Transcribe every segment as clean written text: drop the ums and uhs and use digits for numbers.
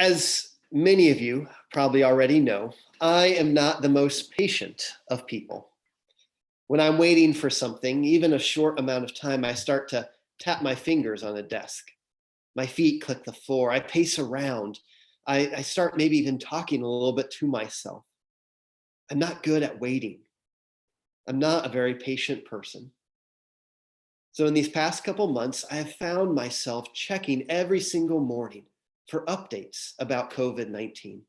As many of you probably already know, I am not the most patient of people. When I'm waiting for something, even a short amount of time, I start to tap my fingers on a desk. My feet click the floor. I pace around. I start maybe even talking a little bit to myself. I'm not good at waiting. I'm not a very patient person. So, in these past couple months, I have found myself checking every single morning for updates about COVID 19.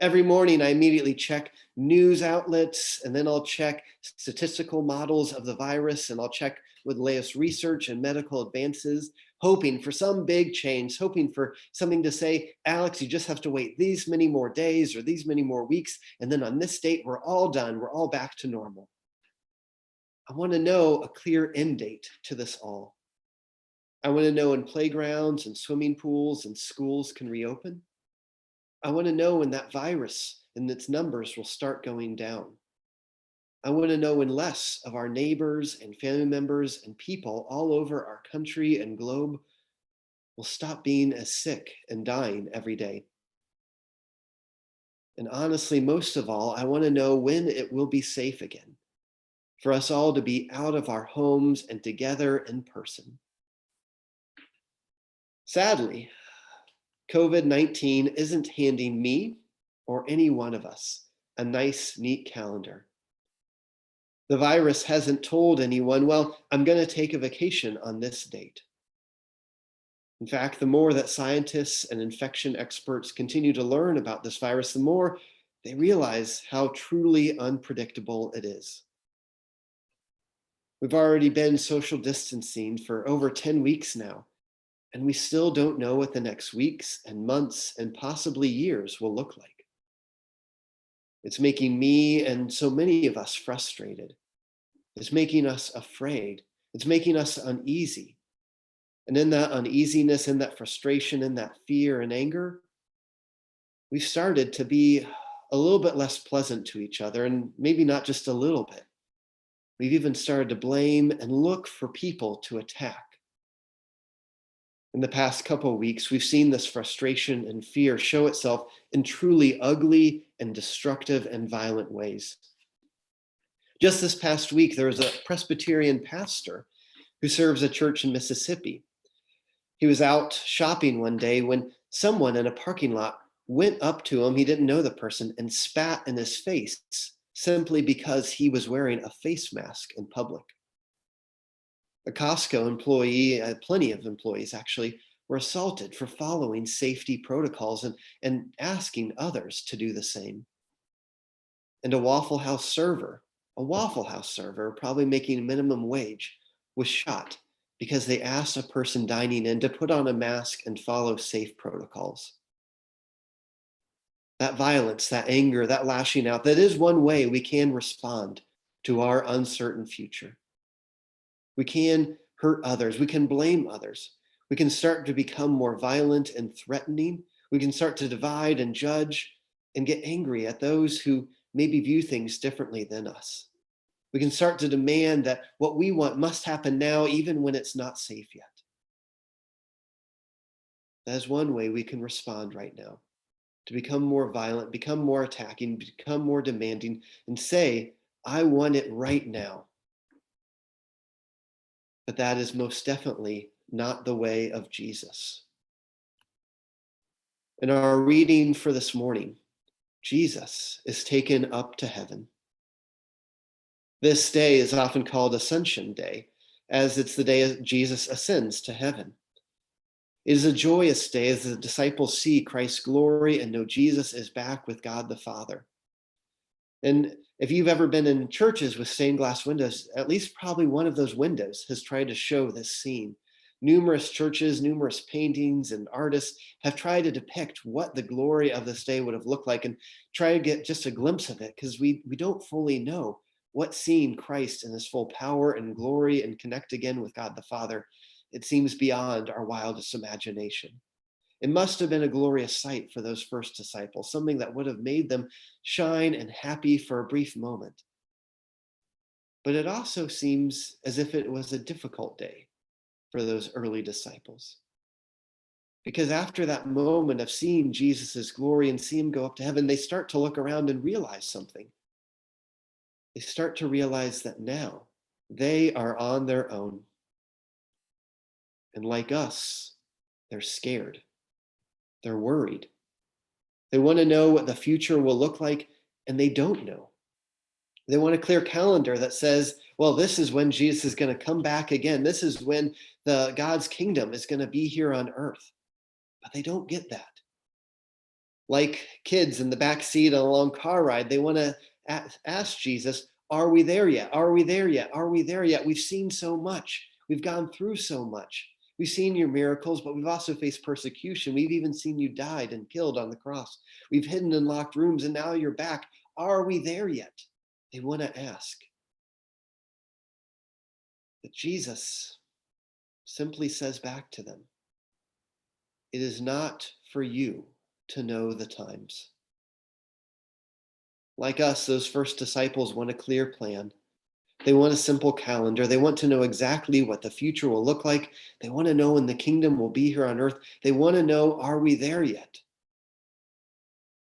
Every morning, I immediately check news outlets, and then I'll check statistical models of the virus, and I'll check with latest research and medical advances, hoping for some big change, hoping for something to say, Alex, you just have to wait these many more days or these many more weeks, and then on this date, we're all done, we're all back to normal. I want to know a clear end date to this all. I want to know when playgrounds and swimming pools and schools can reopen. I want to know when that virus and its numbers will start going down. I want to know when less of our neighbors and family members and people all over our country and globe will stop being as sick and dying every day. And honestly, most of all, I want to know when it will be safe again for us all to be out of our homes and together in person. Sadly, COVID 19 isn't handing me or any one of us a nice, neat calendar. The virus hasn't told anyone, well, I'm going to take a vacation on this date. In fact, the more that scientists and infection experts continue to learn about this virus, the more they realize how truly unpredictable it is. We've already been social distancing for over 10 weeks now, and we still don't know what the next weeks and months and possibly years will look like. It's making me and so many of us frustrated. It's making us afraid. It's making us uneasy. And in that uneasiness, in that frustration, in that fear and anger, we've started to be a little bit less pleasant to each other, and maybe not just a little bit. We've even started to blame and look for people to attack. In the past couple of weeks, we've seen this frustration and fear show itself in truly ugly and destructive and violent ways. Just this past week, there was a Presbyterian pastor who serves a church in Mississippi. He was out shopping one day when someone in a parking lot went up to him, he didn't know the person, and spat in his face simply because he was wearing a face mask in public. A Costco employee, plenty of employees actually, were assaulted for following safety protocols and asking others to do the same. And a Waffle House server, probably making minimum wage, was shot because they asked a person dining in to put on a mask and follow safe protocols. That violence, that anger, that lashing out, that is one way we can respond to our uncertain future. We can hurt others. We can blame others. We can start to become more violent and threatening. We can start to divide and judge and get angry at those who maybe view things differently than us. We can start to demand that what we want must happen now, even when it's not safe yet. That is one way we can respond right now, to become more violent, become more attacking, become more demanding, and say, I want it right now. But that is most definitely not the way of Jesus. In our reading for this morning, Jesus is taken up to heaven. This day is often called Ascension Day, as it's the day Jesus ascends to heaven. It is a joyous day as the disciples see Christ's glory and know Jesus is back with God the Father. And if you've ever been in churches with stained glass windows, at least probably one of those windows has tried to show this scene. Numerous churches, numerous paintings, and artists have tried to depict what the glory of this day would have looked like and try to get just a glimpse of it because we don't fully know what seeing Christ in his full power and glory and connect again with God the Father. It seems beyond our wildest imagination. It must have been a glorious sight for those first disciples, something that would have made them shine and happy for a brief moment. But it also seems as if it was a difficult day for those early disciples. Because after that moment of seeing Jesus' glory and see him go up to heaven, they start to look around and realize something. They start to realize that now they are on their own. And like us, they're scared. They're worried. They want to know what the future will look like, and they don't know. They want a clear calendar that says, well, this is when Jesus is going to come back again. This is when God's kingdom is going to be here on earth. But they don't get that. Like kids in the back seat on a long car ride, they want to ask Jesus, are we there yet? Are we there yet? Are we there yet? We've seen so much. We've gone through so much. We've seen your miracles, but we've also faced persecution. We've even seen you died and killed on the cross. We've hidden in locked rooms, and now you're back. Are we there yet? They want to ask. But Jesus simply says back to them, it is not for you to know the times. Like us, those first disciples want a clear plan. They want a simple calendar. They want to know exactly what the future will look like. They want to know when the kingdom will be here on earth. They want to know, are we there yet?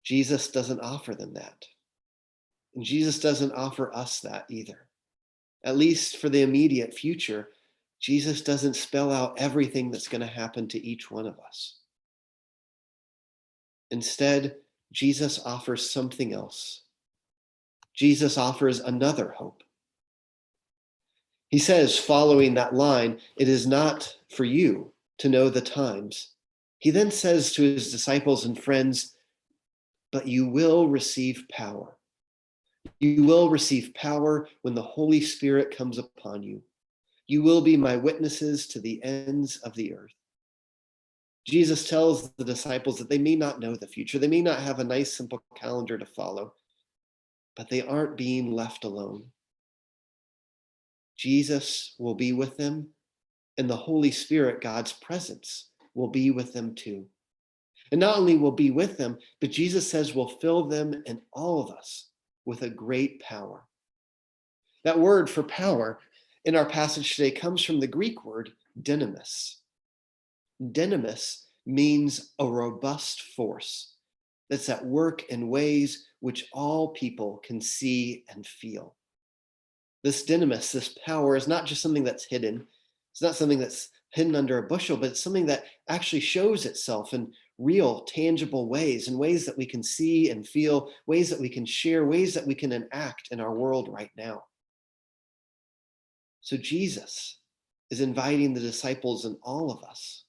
Jesus doesn't offer them that. And Jesus doesn't offer us that either. At least for the immediate future, Jesus doesn't spell out everything that's going to happen to each one of us. Instead, Jesus offers something else. Jesus offers another hope. He says, following that line, it is not for you to know the times. He then says to his disciples and friends, but you will receive power. You will receive power when the Holy Spirit comes upon you. You will be my witnesses to the ends of the earth. Jesus tells the disciples that they may not know the future. They may not have a nice, simple calendar to follow, but they aren't being left alone. Jesus will be with them, and the Holy Spirit, God's presence, will be with them too. And not only will be with them, but Jesus says will fill them and all of us with a great power. That word for power in our passage today comes from the Greek word dynamis. Dynamis means a robust force that's at work in ways which all people can see and feel. This dynamis, this power, is not just something that's hidden. It's not something that's hidden under a bushel, but it's something that actually shows itself in real, tangible ways, in ways that we can see and feel, ways that we can share, ways that we can enact in our world right now. So Jesus is inviting the disciples and all of us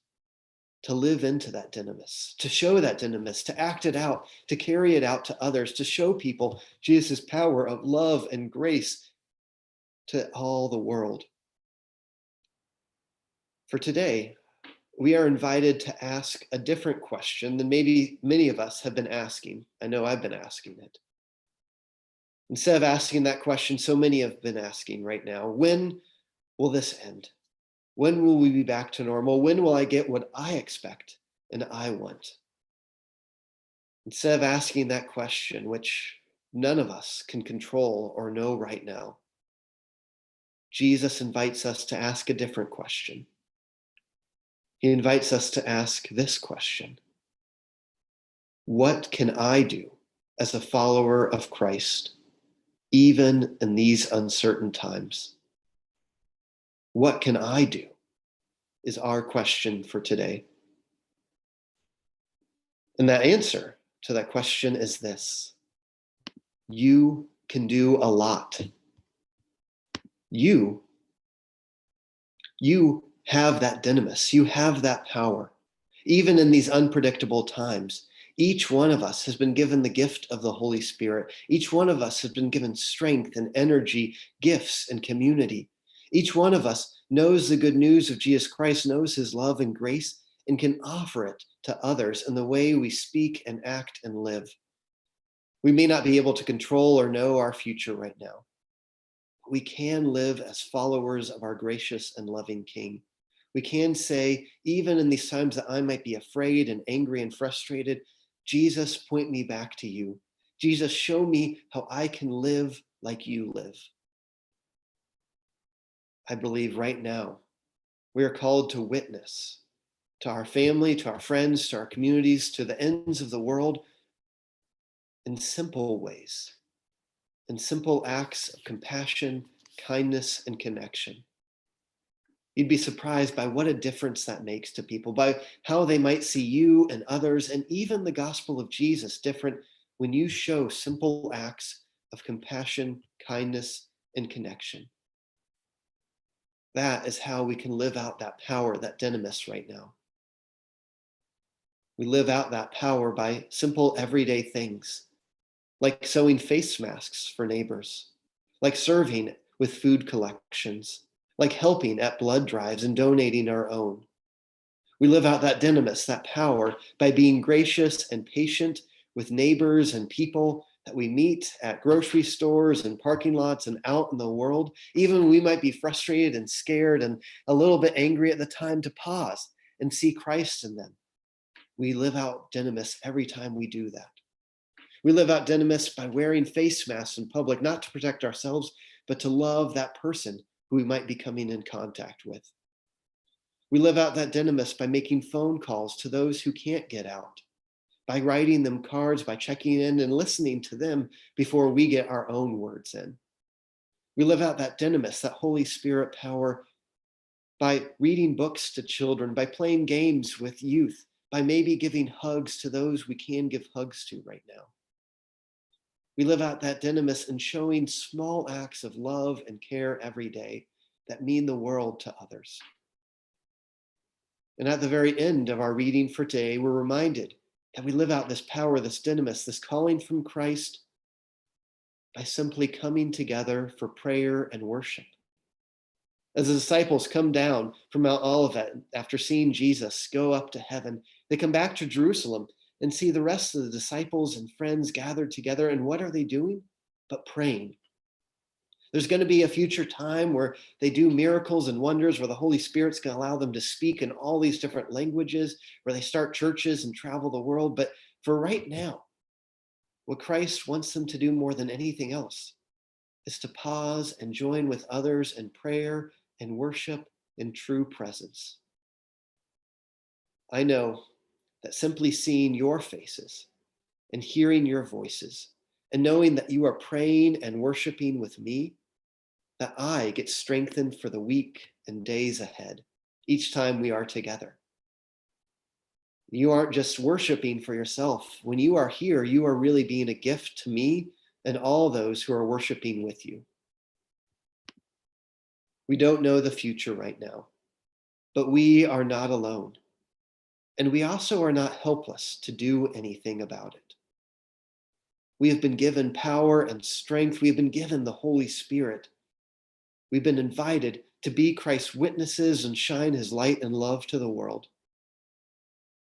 to live into that dynamis, to show that dynamis, to act it out, to carry it out to others, to show people Jesus' power of love and grace to all the world. For today, we are invited to ask a different question than maybe many of us have been asking. I know I've been asking it. Instead of asking that question so many have been asking right now, when will this end? When will we be back to normal? When will I get what I expect and I want? Instead of asking that question, which none of us can control or know right now, Jesus invites us to ask a different question. He invites us to ask this question: what can I do as a follower of Christ, even in these uncertain times? What can I do is our question for today. And that answer to that question is this: you can do a lot. You have that dynamis, you have that power. Even in these unpredictable times, each one of us has been given the gift of the Holy Spirit. Each one of us has been given strength and energy, gifts and community. Each one of us knows the good news of Jesus Christ, knows his love and grace, and can offer it to others in the way we speak and act and live. We may not be able to control or know our future right now. We can live as followers of our gracious and loving King. We can say, even in these times that I might be afraid and angry and frustrated, Jesus, point me back to you. Jesus, show me how I can live like you live. I believe right now we are called to witness to our family, to our friends, to our communities, to the ends of the world in simple ways, in simple acts of compassion, kindness, and connection. You'd be surprised by what a difference that makes to people, by how they might see you and others, and even the gospel of Jesus different when you show simple acts of compassion, kindness, and connection. That is how we can live out that power, that dynamis right now. We live out that power by simple everyday things, like sewing face masks for neighbors, like serving with food collections, like helping at blood drives and donating our own. We live out that dynamis, that power, by being gracious and patient with neighbors and people that we meet at grocery stores and parking lots and out in the world. Even when we might be frustrated and scared and a little bit angry at the time, to pause and see Christ in them. We live out dynamis every time we do that. We live out dynamis by wearing face masks in public, not to protect ourselves, but to love that person who we might be coming in contact with. We live out that dynamis by making phone calls to those who can't get out, by writing them cards, by checking in and listening to them before we get our own words in. We live out that dynamis, that Holy Spirit power, by reading books to children, by playing games with youth, by maybe giving hugs to those we can give hugs to right now. We live out that dynamis in showing small acts of love and care every day that mean the world to others. And at the very end of our reading for today, we're reminded that we live out this power, this dynamis, this calling from Christ by simply coming together for prayer and worship. As the disciples come down from Mount Olivet after seeing Jesus go up to heaven, they come back to Jerusalem and see the rest of the disciples and friends gathered together. And what are they doing? But praying. There's going to be a future time where they do miracles and wonders, where the Holy Spirit's going to allow them to speak in all these different languages, where they start churches and travel the world. But for right now, what Christ wants them to do more than anything else is to pause and join with others in prayer and worship in true presence. I know that simply seeing your faces and hearing your voices and knowing that you are praying and worshiping with me, that I get strengthened for the week and days ahead each time we are together. You aren't just worshiping for yourself. When you are here, you are really being a gift to me and all those who are worshiping with you. We don't know the future right now, but we are not alone. And we also are not helpless to do anything about it. We have been given power and strength. We have been given the Holy Spirit. We've been invited to be Christ's witnesses and shine his light and love to the world.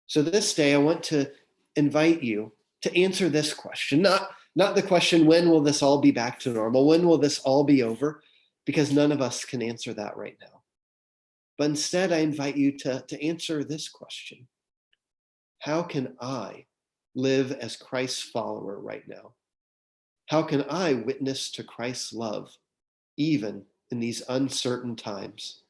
So this day, I want to invite you to answer this question, not the question, when will this all be back to normal? When will this all be over? Because none of us can answer that right now. But instead, I invite you to answer this question. How can I live as Christ's follower right now? How can I witness to Christ's love, even in these uncertain times?